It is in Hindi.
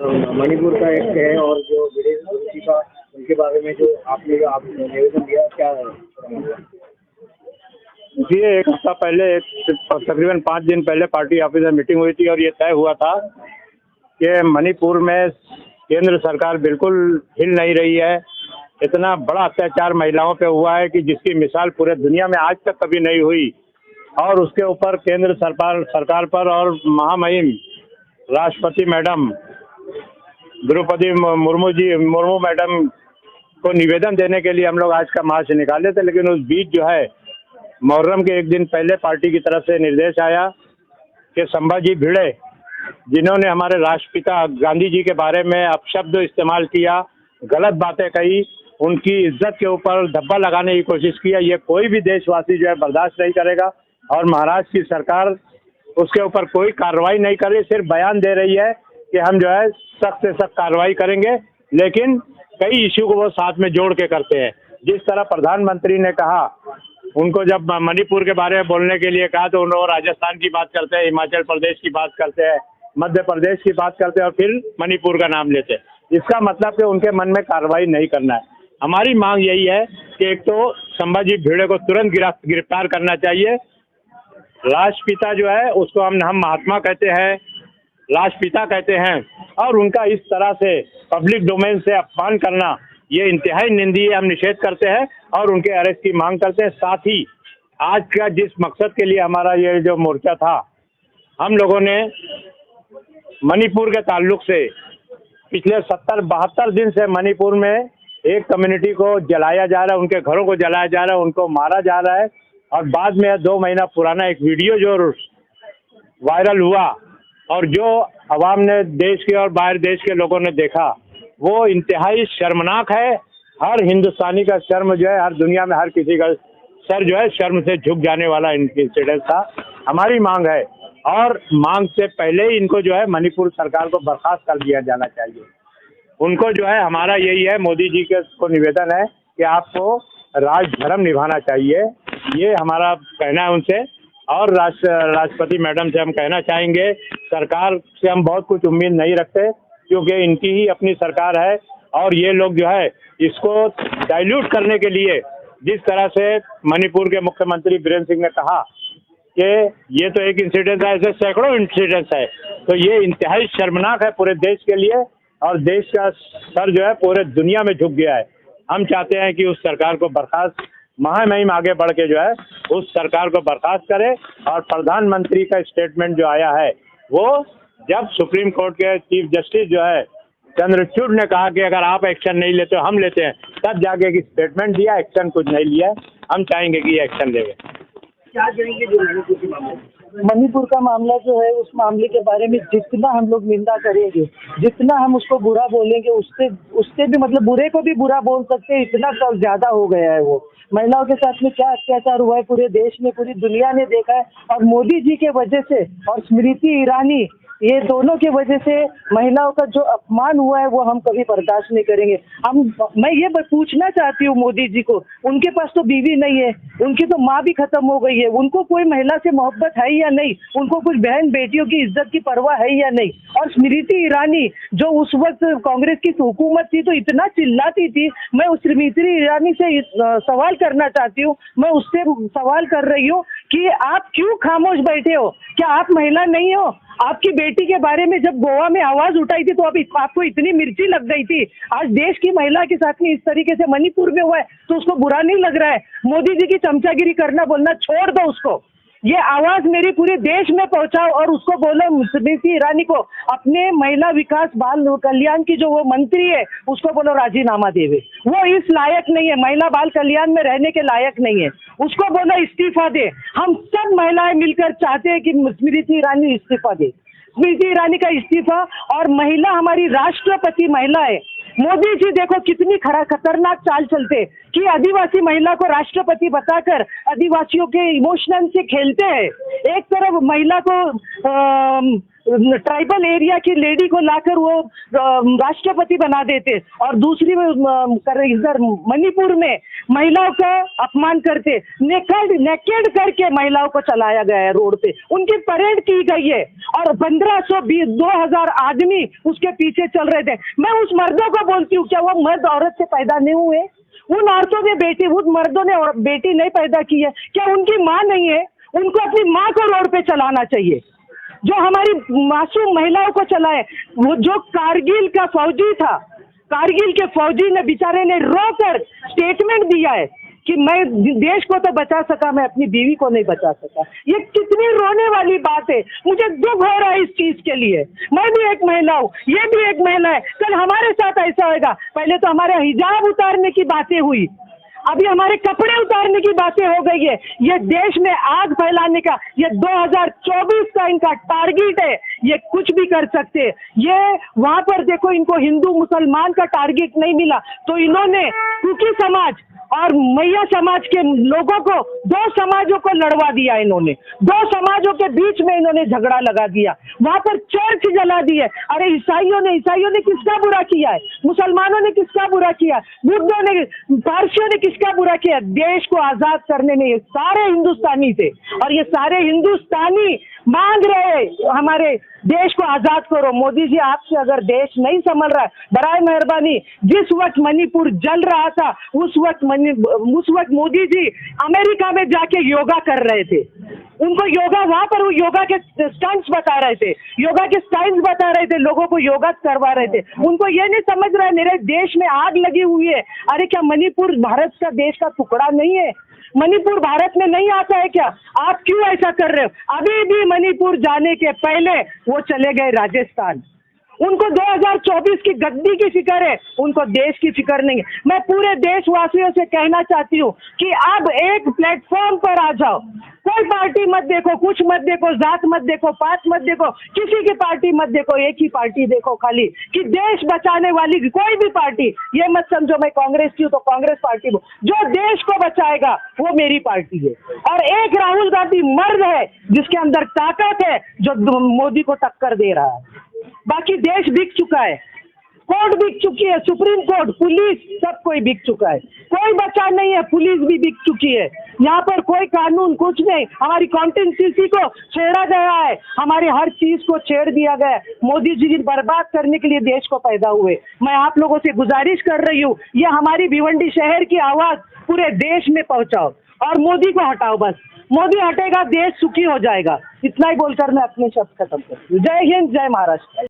मणिपुर का एक है और जो विदेश मंत्री का, उनके बारे में जो आपने निवेदन दिया, क्या है? जी, एक हफ्ता पहले तकरीबन 5 दिन पहले पार्टी ऑफिस में मीटिंग हुई थी और ये तय हुआ था कि मणिपुर में केंद्र सरकार बिल्कुल हिल नहीं रही है। इतना बड़ा अत्याचार महिलाओं पे हुआ है कि जिसकी मिसाल पूरे दुनिया में आज तक कभी नहीं हुई, और उसके ऊपर केंद्र सरकार पर और महामहिम राष्ट्रपति मैडम द्रौपदी मुर्मू मैडम को निवेदन देने के लिए हम लोग आज का मार्च निकाले थे। लेकिन उस बीच जो है मुहर्रम के एक दिन पहले पार्टी की तरफ से निर्देश आया कि संभाजी भिड़े, जिन्होंने हमारे राष्ट्रपिता गांधी जी के बारे में अपशब्द इस्तेमाल किया, गलत बातें कही, उनकी इज्जत के ऊपर धब्बा लगाने की कोशिश किया, ये कोई भी देशवासी जो है बर्दाश्त नहीं करेगा। और महाराष्ट्र की सरकार उसके ऊपर कोई कार्रवाई नहीं कर रही, सिर्फ बयान दे रही है कि हम जो है सख्त से सख्त कार्रवाई करेंगे, लेकिन कई इश्यू को वो साथ में जोड़ के करते हैं। जिस तरह प्रधानमंत्री ने कहा, उनको जब मणिपुर के बारे में बोलने के लिए कहा तो उन्होंने राजस्थान की बात करते हैं, हिमाचल प्रदेश की बात करते हैं, मध्य प्रदेश की बात करते हैं और फिर मणिपुर का नाम लेते हैं। इसका मतलब कि उनके मन में कार्रवाई नहीं करना है। हमारी मांग यही है कि एक तो संभाजी भिड़े को तुरंत गिरफ्तार करना चाहिए। राष्ट्रपिता जो है उसको हम महात्मा कहते हैं, राष्ट्रपिता कहते हैं, और उनका इस तरह से पब्लिक डोमेन से अपमान करना ये इंतहाई निंदनीय, हम निषेध करते हैं और उनके अरेस्ट की मांग करते हैं। साथ ही आज का जिस मकसद के लिए हमारा ये जो मोर्चा था, हम लोगों ने मणिपुर के ताल्लुक से पिछले 70-72 दिन से मणिपुर में एक कम्युनिटी को जलाया जा रहा है, उनके घरों को जलाया जा रहा है, उनको मारा जा रहा है। और बाद में 2 महीना पुराना एक वीडियो जो वायरल हुआ और जो अवाम ने, देश के और बाहर देश के लोगों ने देखा, वो इंतहाई शर्मनाक है। हर हिंदुस्तानी का शर्म जो है, हर दुनिया में हर किसी का सर जो है शर्म से झुक जाने वाला इंसिडेंट था। हमारी मांग है, और मांग से पहले ही इनको जो है मणिपुर सरकार को बर्खास्त कर दिया जाना चाहिए। उनको जो है, हमारा यही है, मोदी जी के को निवेदन है कि आपको राजधर्म निभाना चाहिए, ये हमारा कहना है उनसे। और राष्ट्रपति मैडम से हम कहना चाहेंगे, सरकार से हम बहुत कुछ उम्मीद नहीं रखते क्योंकि इनकी ही अपनी सरकार है, और ये लोग जो है इसको डाइल्यूट करने के लिए जिस तरह से मणिपुर के मुख्यमंत्री बीरेंद्र सिंह ने कहा कि ये तो एक इंसिडेंट है, ऐसे सैकड़ों इंसिडेंट्स है, तो ये इंतहाई शर्मनाक है पूरे देश के लिए, और देश का सर जो है पूरे दुनिया में झुक गया है। हम चाहते हैं कि उस सरकार को बर्खास्त, महामहिम आगे बढ़ के जो है उस सरकार को बर्खास्त करे। और प्रधानमंत्री का स्टेटमेंट जो आया है, वो जब सुप्रीम कोर्ट के चीफ जस्टिस जो है चंद्रचूड़ ने कहा कि अगर आप एक्शन नहीं लेते हम लेते हैं, तब जाके एक स्टेटमेंट दिया, एक्शन कुछ नहीं लिया। हम चाहेंगे कि ये एक्शन लेंगे। क्या कहेंगे जो मणिपुर के मामले? मणिपुर का मामला जो है, उस मामले के बारे में जितना हम लोग निंदा करेंगे, जितना हम उसको बुरा बोलेंगे, उससे भी मतलब बुरे को भी बुरा बोल सकते हैं, इतना तो ज्यादा हो गया है। वो महिलाओं के साथ में क्या अत्याचार हुआ है पूरे देश में, पूरी दुनिया ने देखा है। और मोदी जी के वजह से और स्मृति ईरानी, ये दोनों के वजह से महिलाओं का जो अपमान हुआ है वो हम कभी बर्दाश्त नहीं करेंगे। मैं ये पूछना चाहती हूँ मोदी जी को, उनके पास तो बीवी नहीं है, उनकी तो माँ भी खत्म हो गई है, उनको कोई महिला से मोहब्बत है या नहीं? उनको कुछ बहन बेटियों की इज्जत की परवाह है या नहीं? और स्मृति ईरानी जो उस वक्त कांग्रेस की हुकूमत थी तो इतना चिल्लाती थी, मैं उस स्मृति ईरानी से सवाल करना चाहती हूँ, मैं उससे सवाल कर रही हूँ कि आप क्यों खामोश बैठे हो? क्या आप महिला नहीं हो? आपकी बेटी के बारे में जब गोवा में आवाज उठाई थी तो आपको इतनी मिर्ची लग गई थी। आज देश की महिला के साथ में इस तरीके से मणिपुर में हुआ है तो उसको बुरा नहीं लग रहा है? मोदी जी की चमचागिरी करना बोलना छोड़ दो उसको। ये आवाज मेरी पूरे देश में पहुंचाओ और उसको बोलो, स्मृति ईरानी को, अपने महिला विकास बाल कल्याण की जो वो मंत्री है उसको बोलो राजीनामा देवे। वो इस लायक नहीं है, महिला बाल कल्याण में रहने के लायक नहीं है, उसको बोलो इस्तीफा दे। हम सब महिलाएं मिलकर चाहते हैं कि स्मृति ईरानी इस्तीफा दे। स्मृति ईरानी का इस्तीफा, और महिला हमारी राष्ट्रपति महिला है। मोदी जी देखो कितनी खतरनाक चाल चलते कि आदिवासी महिला को राष्ट्रपति बताकर आदिवासियों के इमोशनल से खेलते हैं। एक तरफ महिला को ट्राइबल एरिया की लेडी को लाकर वो राष्ट्रपति बना देते, और दूसरी इधर मणिपुर में महिलाओं का अपमान करते, नेकेड करके महिलाओं को चलाया गया है रोड पे, उनकी परेड की गई है और 1520 आदमी उसके पीछे चल रहे थे। मैं उस मर्दों को बोलती हूँ, क्या वो मर्द औरत से पैदा नहीं हुए? उन औरतों ने बेटी, उन मर्दों ने बेटी नहीं पैदा की है? क्या उनकी माँ नहीं है? उनको अपनी माँ को रोड पे चलाना चाहिए, जो हमारी मासूम महिलाओं को चलाए। वो जो कारगिल का फौजी था, कारगिल के फौजी ने बेचारे ने रोकर स्टेटमेंट दिया है कि मैं देश को तो बचा सका, मैं अपनी बीवी को नहीं बचा सका। ये कितनी रोने वाली बात है। मुझे दुख हो रहा है इस चीज के लिए। मैं भी एक महिला हूँ, ये भी एक महिला है। कल हमारे साथ ऐसा होगा। पहले तो हमारे हिजाब उतारने की बातें हुई, अभी हमारे कपड़े उतारने की बातें हो गई है। ये देश में आग फैलाने का, ये 2024 का इनका टारगेट है। ये कुछ भी कर सकते। ये वहां पर देखो, इनको हिंदू मुसलमान का टारगेट नहीं मिला तो इन्होंने कुकी समाज और मैया समाज के लोगों को, दो समाजों को लड़वा दिया इन्होंने। दो समाजों के बीच में इन्होंने झगड़ा लगा दिया, वहां पर चर्च जला दिए। अरे ईसाइयों ने किसका बुरा किया है? मुसलमानों ने किसका बुरा किया? बुद्धों ने, पारसियों ने किसका बुरा किया? देश को आजाद करने में ये सारे हिंदुस्तानी थे, और ये सारे हिंदुस्तानी मांग रहे हमारे देश को आजाद करो। मोदी जी, आपसे अगर देश नहीं संभल रहा है, बराए मेहरबानी, जिस वक्त मणिपुर जल रहा था उस वक्त मोदी जी अमेरिका में जाके योगा कर रहे थे। उनको योगा, वहां पर वो योगा के स्टंट्स बता रहे थे, योगा के स्टाइल्स बता रहे थे, लोगों को योगा करवा रहे थे। उनको ये नहीं समझ रहा है मेरे देश में आग लगी हुई है। अरे क्या मणिपुर भारत का देश का टुकड़ा नहीं है? मणिपुर भारत में नहीं आता है क्या? आप क्यों ऐसा कर रहे हो? अभी भी मणिपुर जाने के पहले वो चले गए राजस्थान। उनको 2024 की गद्दी की फिक्र है, उनको देश की फिक्र नहीं है। मैं पूरे देशवासियों से कहना चाहती हूँ कि अब एक प्लेटफॉर्म पर आ जाओ। कोई पार्टी मत देखो, कुछ मत देखो, जात मत देखो, पात मत देखो, किसी की पार्टी मत देखो, एक ही पार्टी देखो खाली, कि देश बचाने वाली कोई भी पार्टी। ये मत समझो मैं कांग्रेस की हूँ तो कांग्रेस पार्टी हूँ। जो देश को बचाएगा वो मेरी पार्टी है। और एक राहुल गांधी मर्द है जिसके अंदर ताकत है, जो मोदी को टक्कर दे रहा है। बाकी देश बिक चुका है, कोर्ट बिक चुकी है, सुप्रीम कोर्ट, पुलिस, सब कोई बिक चुका है। कोई बचा नहीं है, पुलिस भी बिक चुकी है। यहाँ पर कोई कानून कुछ नहीं। हमारी कॉन्स्टिट्यूशन को छेड़ा गया है, हमारी हर चीज को छेड़ दिया गया है। मोदी जी बर्बाद करने के लिए देश को पैदा हुए। मैं आप लोगों से गुजारिश कर रही हूँ, ये हमारी भिवंडी शहर की आवाज पूरे देश में पहुंचाओ और मोदी को हटाओ। बस मोदी हटेगा, देश सुखी हो जाएगा। इतना ही बोलकर मैं अपने शब्द खत्म करती हूँ। जय हिंद, जय महाराष्ट्र।